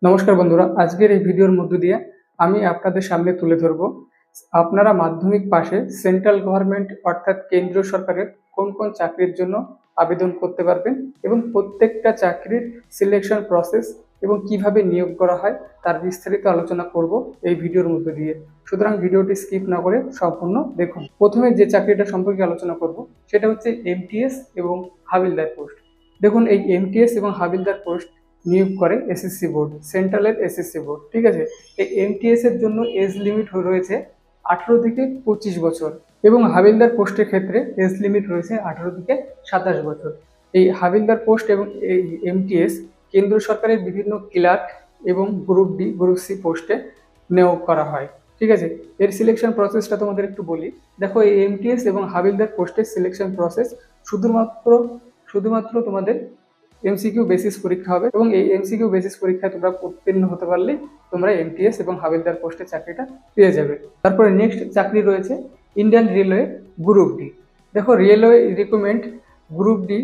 নমস্কার বন্ধুরা, আজকের এই ভিডিওর মধ্য দিয়ে আমি আপনাদের সামনে তুলে ধরব আপনারা মাধ্যমিক পাশে সেন্ট্রাল গভর্নমেন্ট অর্থাৎ কেন্দ্রীয় সরকারের কোন কোন চাকরির জন্য আবেদন করতে পারবেন এবং প্রত্যেকটা চাকরির সিলেকশন প্রসেস এবং কিভাবে নিয়োগ করা হয় তার বিস্তারিত আলোচনা করব এই ভিডিওর মধ্য দিয়ে। সুতরাং ভিডিওটি স্কিপ না করে সম্পূর্ণ দেখুন। প্রথমে যে চাকরিটা সম্পর্কে আলোচনা করব সেটা হচ্ছে এমটিএস এবং হাবিলদার পোস্ট। দেখুন, এই এমটিএস এবং হাবিলদার পোস্ট নিয়োগ করে এসএসসি বোর্ড, সেন্ট্রালের এসএসসি বোর্ড। ঠিক আছে, এই এমটিএস এর জন্য এজ লিমিট রয়েছে 18 থেকে 25 বছর এবং হাবিলদার পোস্টের ক্ষেত্রে এজ লিমিট রয়েছে 18 থেকে 27 বছর। এই হাবিলদার পোস্ট এবং এই এমটিএস কেন্দ্র সরকারের বিভিন্ন ক্লার্ক এবং গ্রুপ ডি গ্রুপ সি পোস্টে নিয়োগ করা হয়। ঠিক আছে, এর সিলেকশন প্রসেসটা তোমাদের একটু বলি। দেখো, এই এমটিএস এবং হাবিলদার পোস্টের সিলেকশন প্রসেস শুধুমাত্র তোমাদের এমসিকিউ বেসিস পরীক্ষা হবে এবং এই এমসিকিউ বেসিস পরীক্ষায় তোমরা উত্তীর্ণ হতে পারলেই তোমরা এমটিএস এবং হাবিলদার পোস্টের চাকরিটা পেয়ে যাবে। তারপরে নেক্সট চাকরি রয়েছে ইন্ডিয়ান রেলওয়ে গ্রুপ ডি। দেখো, রেলওয়ে রিক্রুটমেন্ট গ্রুপ ডি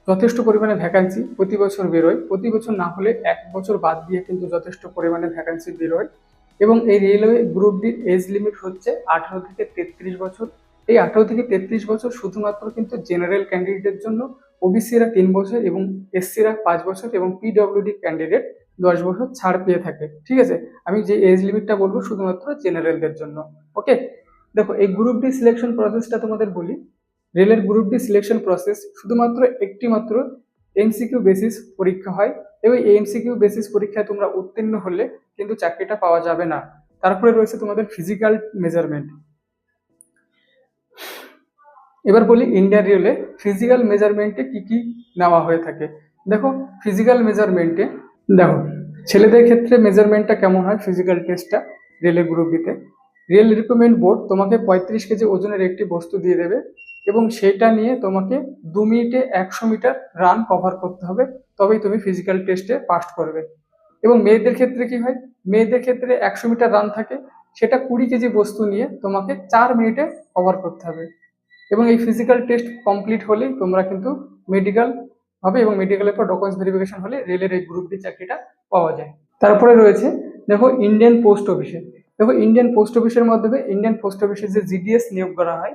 যথেষ্ট পরিমাণে ভ্যাকান্সি প্রতি বছর বেরোয়, প্রতি বছর না হলে এক বছর বাদ দিয়ে কিন্তু যথেষ্ট পরিমাণে ভ্যাকান্সি বেরোয় এবং এই রেলওয়ে গ্রুপ ডির এজ লিমিট হচ্ছে 18 থেকে 33 বছর। এই 18 থেকে 33 বছর শুধুমাত্র কিন্তু জেনারেল ক্যান্ডিডেটের জন্য, ওবিসিরা 3 বছর এবং এসসিরা 5 বছর এবং পিডব্লিউডি ক্যান্ডিডেট 10 বছর ছাড় পেয়ে থাকে। ঠিক আছে, আমি যে এজ লিমিটটা বলবো শুধুমাত্র জেনারেলদের জন্য। ওকে, দেখো, এই গ্রুপ ডি সিলেকশন প্রসেসটা তোমাদের বলি। রেলের গ্রুপ ডি সিলেকশন প্রসেস শুধুমাত্র একটিমাত্র এমসিকিউ বেসিস পরীক্ষা হয় এবং এই এমসিকিউ বেসিস পরীক্ষায় তোমরা উত্তীর্ণ হলে কিন্তু চাকরিটা পাওয়া যাবে না। তারপরে রয়েছে তোমাদের ফিজিক্যাল মেজারমেন্ট। এবার বলি ইন্ডিয়ান রেলওয়ে ফিজিক্যাল মেজারমেন্টে কি কি নেওয়া হয়ে থাকে। দেখো, ফিজিক্যাল মেজারমেন্টে দেখো ছেলেদের ক্ষেত্রে মেজারমেন্টটা কেমন হয়। ফিজিক্যাল টেস্টটা রেলের গ্রুপ ডিতে রেল রিক্রুটমেন্ট বোর্ড তোমাকে 35 কেজি ওজনের একটি বস্তু দিয়ে দেবে এবং সেটা নিয়ে তোমাকে 2 মিনিটে 100 মিটার রান কভার করতে হবে, তবেই তুমি ফিজিক্যাল টেস্টে পাস করবে। এবং মেয়েদের ক্ষেত্রে কি হয়, মেয়েদের ক্ষেত্রে 100 মিটার রান থাকে, সেটা 20 কেজি বস্তু নিয়ে তোমাকে 4 মিনিটে কভার করতে হবে এবং এই ফিজিক্যাল টেস্ট কমপ্লিট হলেই তোমরা কিন্তু মেডিকেল হবে এবং মেডিকেলের পর ডকুমেন্টস ভেরিফিকেশন হলে রেলের এই গ্রুপ ডি চাকরিটা পাওয়া যায়। তারপরে রয়েছে দেখো ইন্ডিয়ান পোস্ট অফিসে। দেখো, ইন্ডিয়ান পোস্ট অফিসের মাধ্যমে ইন্ডিয়ান পোস্ট অফিসে যে জিডিএস নিয়োগ করা হয়,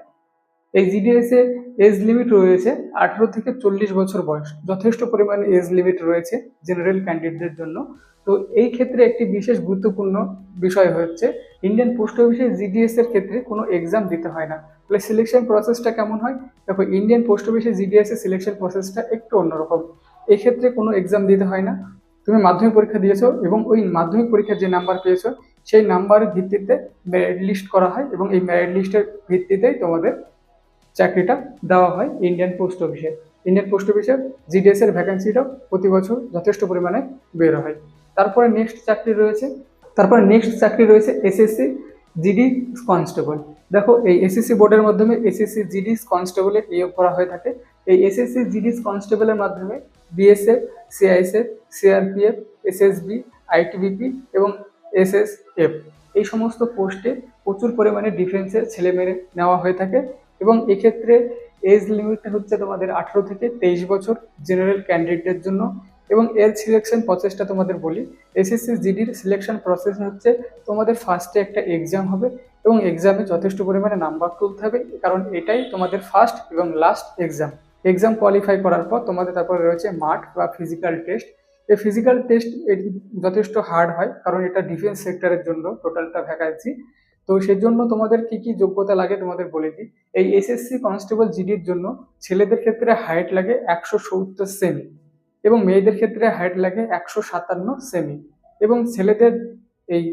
এই জিডিএস এর এজ লিমিট রয়েছে 18 থেকে 40 বছর বয়স। যথেষ্ট পরিমাণে এজ লিমিট রয়েছে জেনারেল ক্যান্ডিডেটদের জন্য। তো এই ক্ষেত্রে একটি বিশেষ গুরুত্বপূর্ণ বিষয় হচ্ছে ইন্ডিয়ান পোস্ট অফিসে জিডিএস এর ক্ষেত্রে কোনো এক্সাম দিতে হয় না। তাহলে সিলেকশন প্রসেসটা কেমন হয়? দেখো, ইন্ডিয়ান পোস্ট অফিসে জিডিএস এর সিলেকশন প্রসেসটা একটু অন্যরকম। এক্ষেত্রে কোনো এক্সাম দিতে হয় না। তুমি মাধ্যমিক পরীক্ষা দিয়েছো এবং ওই মাধ্যমিক পরীক্ষার যে নাম্বার পেয়েছো সেই নাম্বারের ভিত্তিতে মেরিট লিস্ট করা হয় এবং এই মেরিট লিস্টের ভিত্তিতেই তোমাদের চাকরিটা দেওয়া হয় ইন্ডিয়ান পোস্ট অফিসে। ইন্ডিয়ান পোস্ট অফিসের জিডিএস এর ভ্যাকান্সিটাও প্রতি বছর যথেষ্ট পরিমাণে বের হয়। তারপরে নেক্সট চাকরি রয়েছে এসএসসি জিডি কনস্টেবল। দেখো, এই এসএসসি বোর্ডের মাধ্যমে এসএসসি জিডি কনস্টেবলের নিয়োগ করা হয়ে থাকে। এই এসএসসি জিডি কনস্টেবলের মাধ্যমে BSF, CISF, CRPF, SSB, ITBP এবং এসএসএফ এই সমস্ত পোস্টে প্রচুর পরিমাণে ডিফেন্সের ছেলেমেয়ে নেওয়া হয়ে থাকে এবং এক্ষেত্রে এজ লিমিট হচ্ছে তোমাদের 18 থেকে 23 বছর জেনারেল ক্যান্ডিডেটদের জন্য। এবং এর সিলেকশন প্রসেসটা তোমাদের বলি। এসএসসি জিডির সিলেকশন প্রসেস হচ্ছে তোমাদের ফার্স্টে একটা এক্সাম হবে এবং এক্সামে যথেষ্ট পরিমাণে নাম্বার তুলতে হবে, কারণ এটাই তোমাদের ফার্স্ট এবং লাস্ট এক্সাম কোয়ালিফাই করার পর তোমাদের তারপরে রয়েছে মাঠ বা ফিজিক্যাল টেস্ট। এই ফিজিক্যাল টেস্ট যথেষ্ট হার্ড হয়, কারণ এটা ডিফেন্স সেক্টরের জন্য টোটালটা ভ্যাকান্সি। তো সেই জন্য তোমাদের কি কি যোগ্যতা লাগে তোমাদের বলে দিই। এই এসএসসি কনস্টেবল জিডির জন্য ছেলেদের ক্ষেত্রে হাইট লাগে 170 সেমি এবং মেয়েদের ক্ষেত্রে হাইট লাগে 157 সেমি। এবং ছেলেদের এই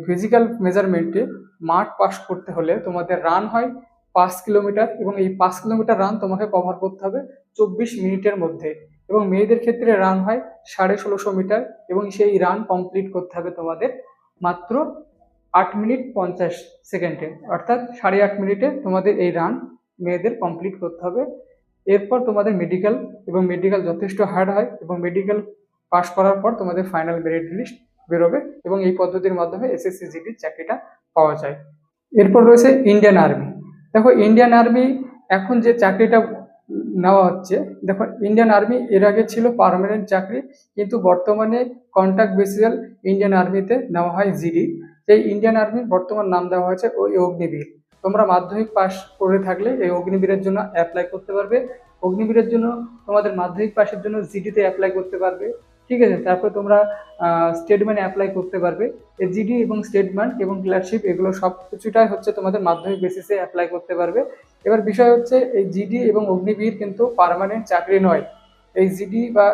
ফিজিক্যাল মেজারমেন্টে মাঠ পাস করতে হলে তোমাদের রান হয় 5 কিলোমিটার এবং এই 5 কিলোমিটার রান তোমাকে কভার করতে হবে 24 মিনিটের মধ্যে। এবং মেয়েদের ক্ষেত্রে রান হয় 1650 মিটার এবং সেই রান কমপ্লিট করতে হবে তোমাদের মাত্র 8 মিনিট 50 সেকেন্ডে, অর্থাৎ 8.5 মিনিটে তোমাদের এই রান মেয়েদের কমপ্লিট করতে হবে। এরপর তোমাদের মেডিকেল যথেষ্ট হার্ড হয় এবং মেডিকেল পাস করার পর তোমাদের ফাইনাল মেরিট লিস্ট বেরোবে এবং এই পদ্ধতির মাধ্যমে এসএসসি জিডির চাকরিটা পাওয়া যায়। এরপর রয়েছে ইন্ডিয়ান আর্মি। দেখো, ইন্ডিয়ান আর্মি এখন যে চাকরিটা নেওয়া হচ্ছে, দেখো ইন্ডিয়ান আর্মি এর আগে ছিল পার্মানেন্ট চাকরি, কিন্তু বর্তমানে কন্ট্রাক্ট বেসিক্যাল ইন্ডিয়ান আর্মিতে নেওয়া হয় জিডি। এই ইন্ডিয়ান আর্মির বর্তমান নাম দেওয়া হয়েছে ওই অগ্নিবীর। তোমরা মাধ্যমিক পাস করে থাকলে এই অগ্নিবীরের জন্য অ্যাপ্লাই করতে পারবে। অগ্নিবীরের জন্য তোমাদের মাধ্যমিক পাসের জন্য জিডিতে অ্যাপ্লাই করতে পারবে, ঠিক আছে। তারপর তোমরা স্টেটমেন্টে অ্যাপ্লাই করতে পারবে। এই জিডি এবং স্টেটমেন্ট এবং ক্লার্কশিপ এগুলো সব কিছুটাই হচ্ছে তোমাদের মাধ্যমিক বেসিসে অ্যাপ্লাই করতে পারবে। এবার বিষয় হচ্ছে এই জিডি এবং অগ্নিবীর কিন্তু পার্মানেন্ট চাকরি নয়। এই জিডি বা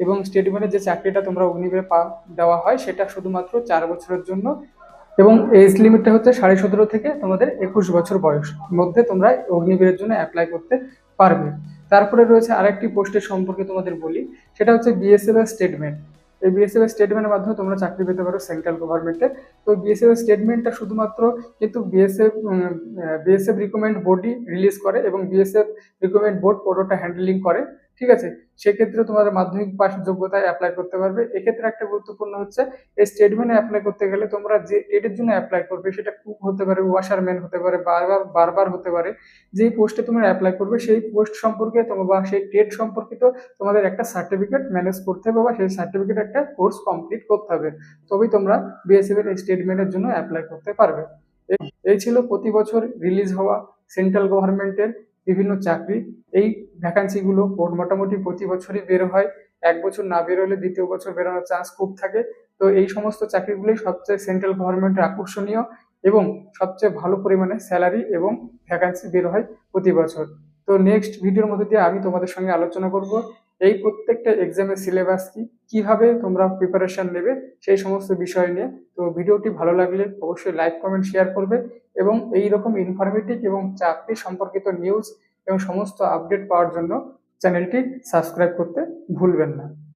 এবং স্টেটমেন্টের যে চাকরিটা তোমরা অগ্নিবীরে দেওয়া হয় সেটা শুধুমাত্র 4 বছরের জন্য, এবং এজ লিমিটটা হচ্ছে 17.5 থেকে তোমাদের 21 বছর বয়স মধ্যে তোমরা অগ্নিবীরের জন্য অ্যাপ্লাই করতে পারবে। তারপরে রয়েছে আরেকটি পোস্টের সম্পর্কে তোমাদের বলি, সেটা হচ্ছে বিএসএফ এর স্টেটমেন্ট। এই বিএসএফ এর স্টেটমেন্টের মাধ্যমে তোমরা চাকরি পেতে পারো সেন্ট্রাল গভর্নমেন্টের। তো বিএসএফ এর স্টেটমেন্টটা শুধুমাত্র কিন্তু বিএসএফ রিক্রুটমেন্ট বোর্ডই রিলিজ করে এবং বিএসএফ রিক্রুটমেন্ট বোর্ড পুরোটা হ্যান্ডেলিং করে, ঠিক আছে। সেক্ষেত্রে তোমাদের মাধ্যমিক পাস যোগ্যতায় অ্যাপ্লাই করতে পারবে। এক্ষেত্রে একটা গুরুত্বপূর্ণ হচ্ছে এই স্টেটমেন্টে অ্যাপ্লাই করতে গেলে তোমরা যে ট্রেডের জন্য অ্যাপ্লাই করবে, সেটা কুক হতে পারে, ওয়াশারম্যান হতে পারে, বারবার হতে পারে। যেই পোস্টে তোমরা অ্যাপ্লাই করবে সেই পোস্ট সম্পর্কে বা সেই ট্রেড সম্পর্কিত তোমাদের একটা সার্টিফিকেট ম্যানেজ করতে হবে বা সেই সার্টিফিকেট একটা কোর্স কমপ্লিট করতে হবে, তবেই তোমরা বিএসএফ এর স্টেটমেন্টের জন্য অ্যাপ্লাই করতে পারবে। এই ছিল প্রতি বছর রিলিজ হওয়া সেন্ট্রাল গভর্নমেন্টের বিভিন্ন চাকরি। এই ভ্যাকান্সিগুলো মোটামুটি প্রতি বছরই বের হয়। 1 বছর না বের হলে দ্বিতীয় বছর বেরোনোর চান্স খুব থাকে। তো এই সমস্ত চাকরিগুলোই সবচেয়ে সেন্ট্রাল গভর্নমেন্টের আকর্ষণীয় এবং সবচেয়ে ভালো পরিমাণে স্যালারি এবং ভ্যাকান্সি বের হয় প্রতি বছর। তো নেক্সট ভিডিওর মধ্যে দিয়ে আমি তোমাদের সঙ্গে আলোচনা করব এই প্রত্যেকটা এক্সামের সিলেবাস কি, কিভাবে তোমরা প্রিপারেশন নেবে সেই সমস্ত বিষয় নিয়ে। তো ভিডিওটি ভালো লাগলে অবশ্যই লাইক কমেন্ট শেয়ার করবে এবং এই রকম ইনফরমেটিভ এবং চাকরি সম্পর্কিত নিউজ এবং সমস্ত আপডেট পাওয়ার জন্য চ্যানেলটি সাবস্ক্রাইব করতে ভুলবেন না।